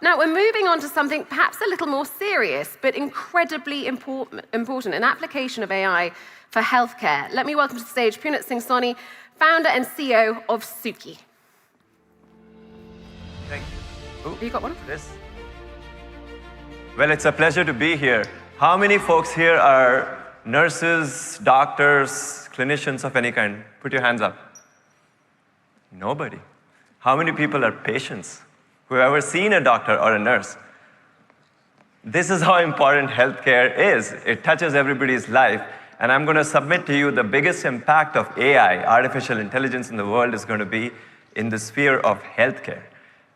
Now, we're moving on to something perhaps a little more serious, but incredibly important, an application of AI for healthcare. Let me welcome to the stage Punit Singh Soni, founder and CEO of Suki. Thank you. Have you got one? This? Well, it's a pleasure to be here. How many folks here are nurses, doctors, clinicians of any kind? Put your hands up. Nobody. How many people are patients who have ever seen a doctor or a nurse? This is how important healthcare is. It touches everybody's life. And I'm going to submit to you the biggest impact of AI, artificial intelligence in the world, is going to be in the sphere of healthcare.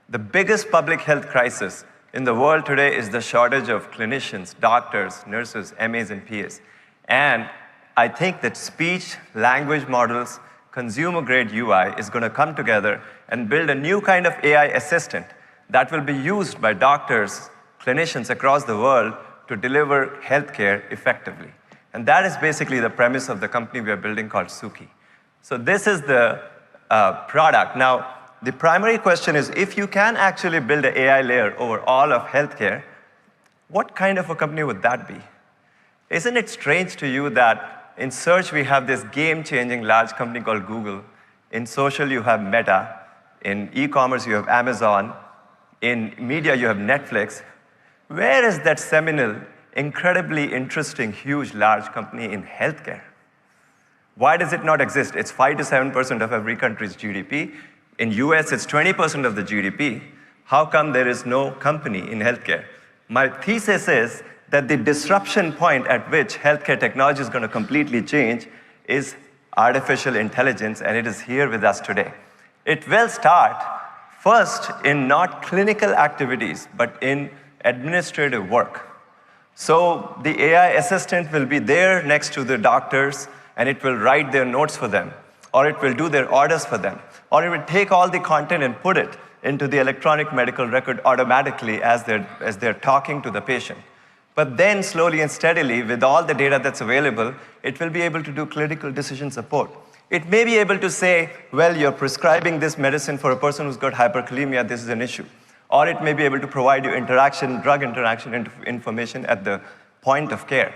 The biggest public health crisis in the world today is the shortage of clinicians, doctors, nurses, MAs, and PAs. And I think that speech, language models, consumer-grade UI is going to come together and build a new kind of AI assistant that will be used by doctors, clinicians across the world to deliver healthcare effectively. And that is basically the premise of the company we are building called Suki. So this is the product. Now, the primary question is, if you can actually build an AI layer over all of healthcare, what kind of a company would that be? Isn't it strange to you that in search we have this game-changing large company called Google, in social you have Meta, in e-commerce you have Amazon, in media you have Netflix. Where is that seminal, incredibly interesting, huge, large company in healthcare? Why does it not exist? It's 5 to 7% of every country's GDP. In US, it's 20% of the GDP. How come there is no company in healthcare? My thesis is that the disruption point at which healthcare technology is going to completely change is artificial intelligence, and it is here with us today. It will start first in not clinical activities, but in administrative work. So the AI assistant will be there next to the doctors, and it will write their notes for them, or it will do their orders for them, or it will take all the content and put it into the electronic medical record automatically as they're talking to the patient. But then slowly and steadily, with all the data that's available, it will be able to do clinical decision support. It may be able to say, well, you're prescribing this medicine for a person who's got hyperkalemia, this is an issue. Or it may be able to provide you drug interaction information at the point of care.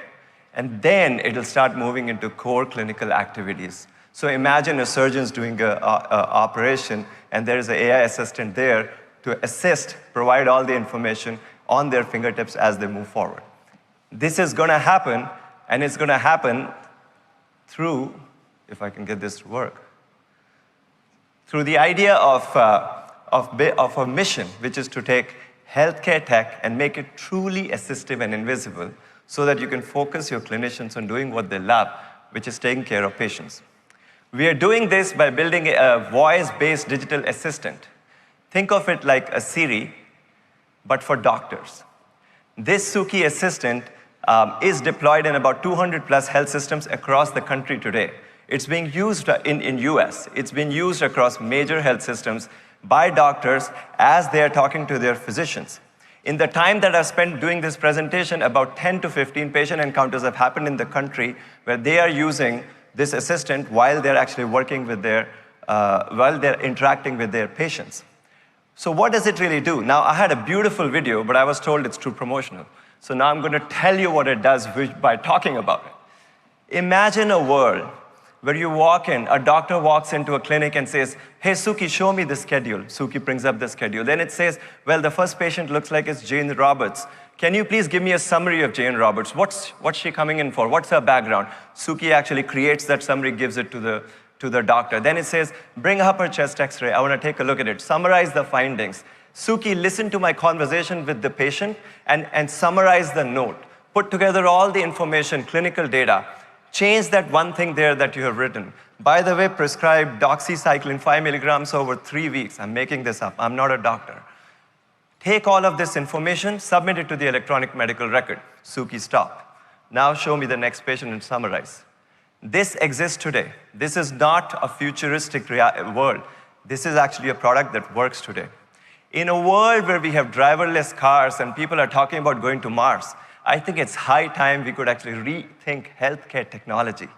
And then it'll start moving into core clinical activities. So imagine a surgeon's doing an operation, and there is an AI assistant there to assist, provide all the information on their fingertips as they move forward. This is going to happen, and it's going to happen through, if I can get this to work, through the idea of a mission, which is to take healthcare tech and make it truly assistive and invisible so that you can focus your clinicians on doing what they love, which is taking care of patients. We are doing this by building a voice-based digital assistant. Think of it like a Siri, but for doctors. This Suki Assistant is deployed in about 200 plus health systems across the country today. It's being used in US. It's been used across major health systems by doctors as they're talking to their physicians. In the time that I've spent doing this presentation, about 10 to 15 patient encounters have happened in the country where they are using this assistant while they're actually working with while they're interacting with their patients. So what does it really do? Now, I had a beautiful video, but I was told it's too promotional. So now I'm going to tell you what it does by talking about it. Imagine a world where you walk in, a doctor walks into a clinic and says, hey, Suki, show me the schedule. Suki brings up the schedule. Then it says, well, the first patient looks like it's Jane Roberts. Can you please give me a summary of Jane Roberts? What's she coming in for? What's her background? Suki actually creates that summary, gives it to the doctor. Then it says, bring up her chest x-ray. I want to take a look at it. Summarize the findings. Suki, listen to my conversation with the patient and summarize the note. Put together all the information, clinical data. Change that one thing there that you have written. By the way, prescribe doxycycline 5 milligrams over 3 weeks. I'm making this up. I'm not a doctor. Take all of this information, submit it to the electronic medical record. Suki, stop. Now show me the next patient and summarize. This exists today. This is not a futuristic world. This is actually a product that works today. In a world where we have driverless cars and people are talking about going to Mars, I think it's high time we could actually rethink healthcare technology.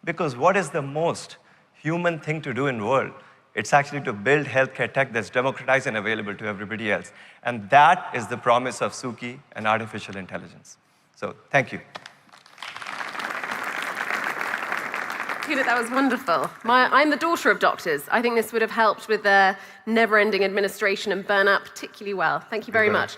Because what is the most human thing to do in the world? It's actually to build healthcare tech that's democratized and available to everybody else. And that is the promise of Suki and artificial intelligence. So thank you. Punit, that was wonderful. I'm the daughter of doctors. I think this would have helped with the never-ending administration and burnout particularly well. Thank you very much.